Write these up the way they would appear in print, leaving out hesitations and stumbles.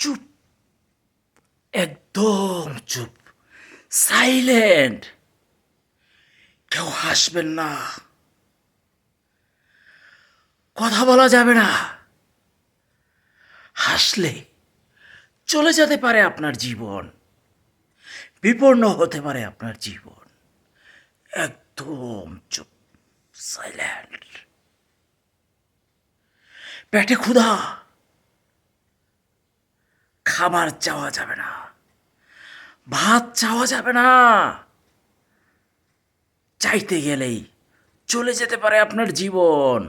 চুপ, একদম চুপ, সাইলেন্ট। কেউ হাসবেন না, কথা বলা যাবে না। হাসলে চলে যেতে পারে আপনার জীবন, বিপন্ন হতে পারে আপনার জীবন। একদম চুপ, সাইলেন্ট। পেটে ক্ষুধা, খাবার চাওয়া যাবে না, ভাত চাওয়া যাবে না। চাইতে গেলেই চলে যেতে পারে আপনার জীবন।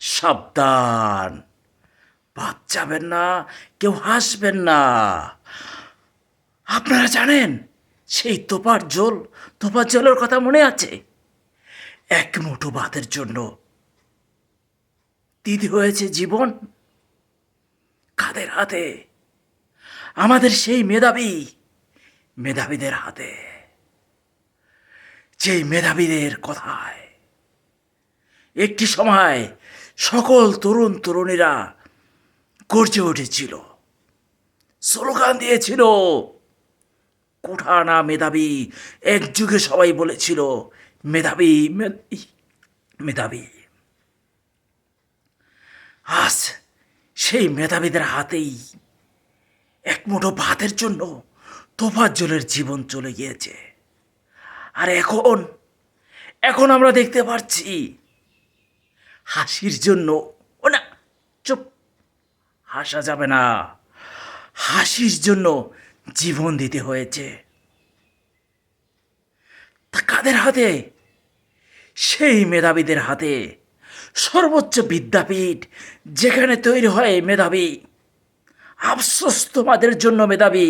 সাবধান, ভাত চাবেন না, কেউ হাসবেন না। আপনারা জানেন সেই তোপার জলের কথা মনে আছে? এক মুঠো ভাতের জন্য দিতে হয়েছে জীবন। কাদের হাতে? আমাদের সেই মেধাবীদের হাতে। যেই মেধাবীদের কথায় একটি সময় সকল তরুণীরা গর্জে উঠেছিল, স্লোগান দিয়েছিল, কোঠা না মেধাবী। এক যুগে সবাই বলেছিল মেধাবী মেধাবী। আজ সেই মেধাবীদের হাতেই এক মুঠো ভাতের জন্য তোফার জলের জীবন চলে গিয়েছে। আর এখন আমরা দেখতে পাচ্ছি হাসির জন্য, ও না, চুপ, হাসা যাবে না। হাসির জন্য জীবন দিতে হয়েছে। তা কাদের হাতে? সেই মেধাবীদের হাতে। সর্বোচ্চ বিদ্যাপীঠ যেখানে তৈরি হয় মেধাবী। আফসোস তোমাদের জন্য মেধাবী।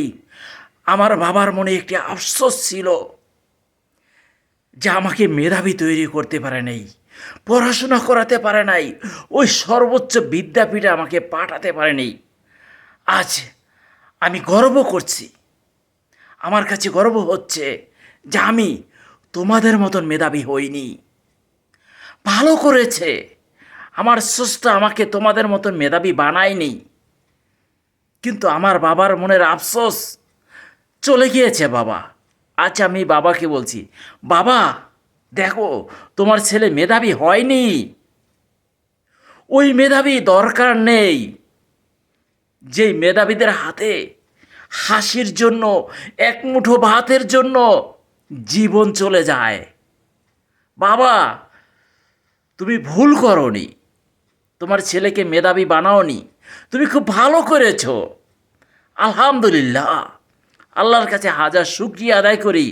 আমার বাবার মনে একটি আফসোস ছিল যে আমাকে মেধাবী তৈরি করতে পারে নাই, পড়াশোনা করাতে পারে নাই, ওই সর্বোচ্চ বিদ্যাপীঠে আমাকে পাঠাতে পারেনি। আজ আমি গর্ব করছি, আমার কাছে গর্ব হচ্ছে যে আমি তোমাদের মতন মেধাবী হইনি। ভালো করেছে, আমার স্রষ্টা আমাকে তোমাদের মতন মেধাবী বানায়নি। কিন্তু আমার বাবার মনের আফসোস চলে গিয়েছে বাবা। আজ আমি বাবাকে বলছি, বাবা দেখো তোমার ছেলে মেধাবী হয়নি। ওই মেধাবী দরকার নেই যেই মেধাবীদের হাতে হাসির জন্য, এক মুঠো ভাতের জন্য জীবন চলে যায়। বাবা তুমি ভুল করনি, তোমার ছেলেকে মেধাবী বানাওনি, তুমি খুব ভালো করেছ। আলহামদুলিল্লাহ, আল্লাহর কাছে হাজার শুকরিয়া আদায় করি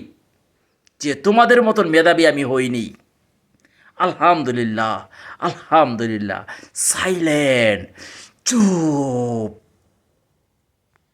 যে তোমাদের মতন মেধাবী আমি হইনি। আলহামদুলিল্লাহ, আলহামদুলিল্লাহ। সাইলেন্ট, চুপ।